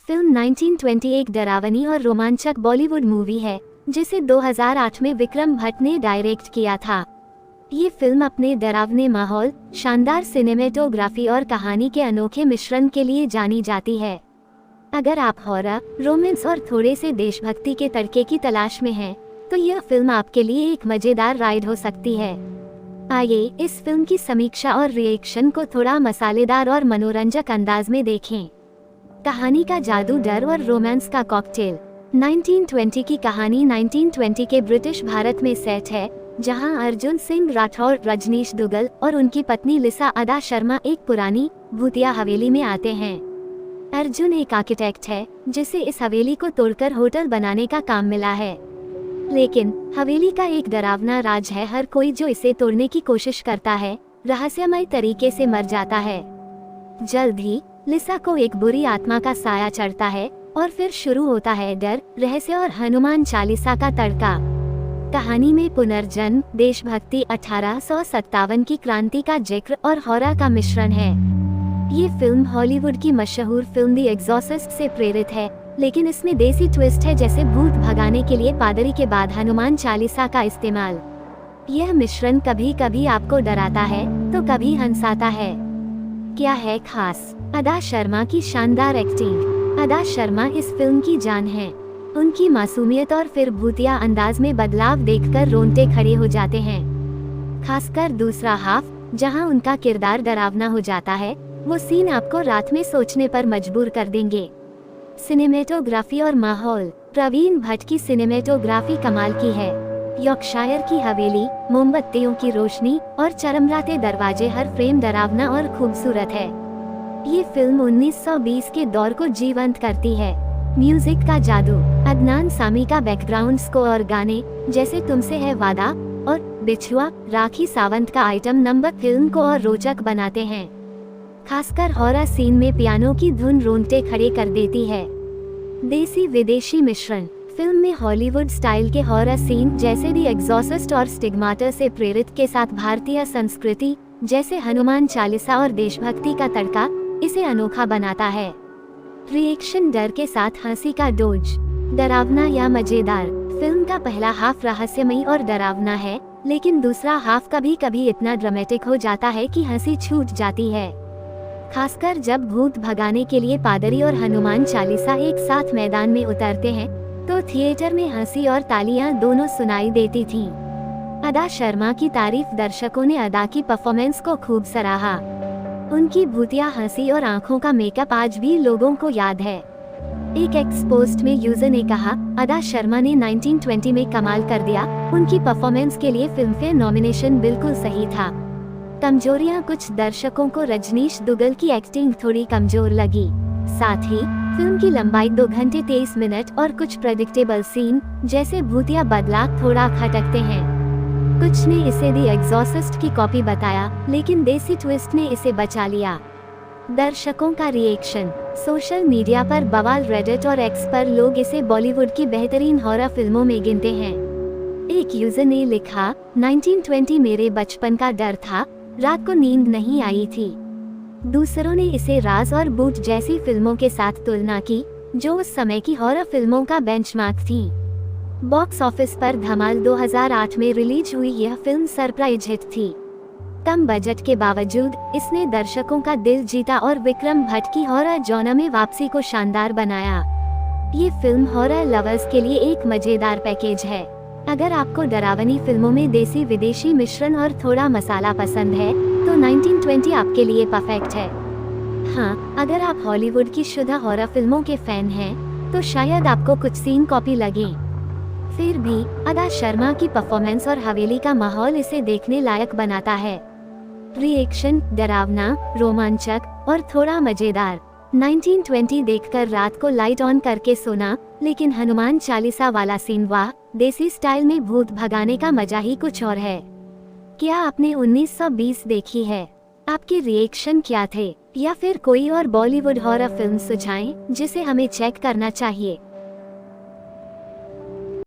Film 1920 एक डरावनी और रोमांचक बॉलीवुड मूवी है जिसे 2008 में विक्रम भट्ट ने डायरेक्ट किया था। ये फिल्म अपने डरावने माहौल, शानदार सिनेमेटोग्राफी और कहानी के अनोखे मिश्रण के लिए जानी जाती है। अगर आप हॉरर, रोमांस और थोड़े से देशभक्ति के तड़के की तलाश में हैं, तो यह फिल्म आपके लिए एक मजेदार राइड हो सकती है। आइए इस फिल्म की समीक्षा और रिएक्शन को थोड़ा मसालेदार और मनोरंजक अंदाज में देखें। कहानी का जादू, डर और रोमांस का कॉकटेल। 1920 की कहानी 1920 के ब्रिटिश भारत में सेट है, जहां अर्जुन सिंह राठौर, रजनीश दुग्गल और उनकी पत्नी लिसा अदा शर्मा एक पुरानी भूतिया हवेली में आते हैं। अर्जुन एक आर्किटेक्ट है जिसे इस हवेली को तोड़कर होटल बनाने का काम मिला है, लेकिन हवेली का एक डरावना राज है। हर कोई जो इसे तोड़ने की कोशिश करता है रहस्यमय तरीके से मर जाता है। जल्द ही लिसा को एक बुरी आत्मा का साया चढ़ता है और फिर शुरू होता है डर, रहस्य और हनुमान चालीसा का तड़का। कहानी में पुनर्जन्म, देशभक्ति, 1857 की क्रांति का जिक्र और हॉरर का मिश्रण है। ये फिल्म हॉलीवुड की मशहूर फिल्म द एग्जॉर्सिस्ट से प्रेरित है, लेकिन इसमें देसी ट्विस्ट है, जैसे भूत भगाने के लिए पादरी के बाद हनुमान चालीसा का इस्तेमाल। यह मिश्रण कभी कभी आपको डराता है तो कभी हंसाता है। क्या है खास? अदा शर्मा की शानदार एक्टिंग। अदा शर्मा इस फिल्म की जान है। उनकी मासूमियत और फिर भूतिया अंदाज में बदलाव देखकर रोंगटे खड़े हो जाते हैं। खासकर दूसरा हाफ, जहां उनका किरदार डरावना हो जाता है, वो सीन आपको रात में सोचने पर मजबूर कर देंगे। सिनेमेटोग्राफी और माहौल। प्रवीण भट्ट की सिनेमेटोग्राफी कमाल की है। यॉर्कशायर की हवेली, मोमबत्तियों की रोशनी और चरमराते दरवाजे, हर फ्रेम डरावना और खूबसूरत है। ये फिल्म 1920 के दौर को जीवंत करती है। म्यूजिक का जादू। अदनान सामी का बैकग्राउंड स्कोर और गाने जैसे तुमसे है वादा और बिछुआ, राखी सावंत का आइटम नंबर फिल्म को और रोचक बनाते हैं। खासकर हॉरर सीन में पियानो की धुन रोंगटे खड़े कर देती है। देसी विदेशी मिश्रण। फिल्म में हॉलीवुड स्टाइल के हॉरर सीन जैसे द एग्जॉर्सिस्ट और स्टिग्माटा से प्रेरित के साथ भारतीय संस्कृति जैसे हनुमान चालीसा और देशभक्ति का तड़का इसे अनोखा बनाता है। रिएक्शन। डर के साथ हंसी का डोज। डरावना या मजेदार। फिल्म का पहला हाफ रहस्यमयी और डरावना है, लेकिन दूसरा हाफ कभी कभी इतना ड्रामेटिक हो जाता है कि हंसी छूट जाती है। खासकर जब भूत भगाने के लिए पादरी और हनुमान चालीसा एक साथ मैदान में उतरते हैं, तो थिएटर में हंसी और तालियां दोनों सुनाई देती थीं। अदा शर्मा की तारीफ। दर्शकों ने अदा की परफॉर्मेंस को खूब सराहा। उनकी भूतिया हंसी और आंखों का मेकअप आज भी लोगों को याद है। एक एक्स पोस्ट में यूजर ने कहा, अदा शर्मा ने 1920 में कमाल कर दिया। उनकी परफॉर्मेंस के लिए फिल्मफेयर नॉमिनेशन बिल्कुल सही था। कमजोरियां। कुछ दर्शकों को रजनीश दुग्गल की एक्टिंग थोड़ी कमजोर लगी। साथ ही फिल्म की लंबाई 2 घंटे 23 मिनट और कुछ प्रेडिक्टेबल सीन जैसे भूतिया बदलाव थोड़ा खटकते हैं। कुछ ने इसे द एग्जॉर्सिस्ट की कॉपी बताया, लेकिन देसी ट्विस्ट ने इसे बचा लिया। दर्शकों का रिएक्शन। सोशल मीडिया पर बवाल। रेडिट और एक्स पर लोग इसे बॉलीवुड की बेहतरीन हॉरर फिल्मों में गिनते हैं। एक यूजर ने लिखा, 1920 मेरे बचपन का डर था, रात को नींद नहीं आई थी। दूसरों ने इसे राज और बूट जैसी फिल्मों के साथ तुलना की, जो उस समय की हॉरर फिल्मों का बेंचमार्क थी। बॉक्स ऑफिस पर धमाल। 2008 में रिलीज हुई यह फिल्म सरप्राइज हिट थी। कम बजट के बावजूद इसने दर्शकों का दिल जीता और विक्रम भट्ट की हॉरर जॉनर में वापसी को शानदार बनाया। ये फिल्म हॉरर लवर्स के लिए एक मजेदार पैकेज है। अगर आपको डरावनी फिल्मों में देसी विदेशी मिश्रण और थोड़ा मसाला पसंद है, तो 1920 आपके लिए परफेक्ट है। हाँ, अगर आप हॉलीवुड की शुद्ध हॉरर फिल्मों के फैन हैं, तो शायद आपको कुछ सीन कॉपी लगे। फिर भी अदा शर्मा की परफॉर्मेंस और हवेली का माहौल इसे देखने लायक बनाता है। रिएक्शन। डरावना, रोमांचक और थोड़ा मजेदार। 1920 देखकर रात को लाइट ऑन करके सोना, लेकिन हनुमान चालीसा वाला सीन, वाह, देसी स्टाइल में भूत भगाने का मजा ही कुछ और है। क्या आपने 1920 देखी है? आपके रिएक्शन क्या थे? या फिर कोई और बॉलीवुड हॉरर फिल्म सुझाएं जिसे हमें चेक करना चाहिए।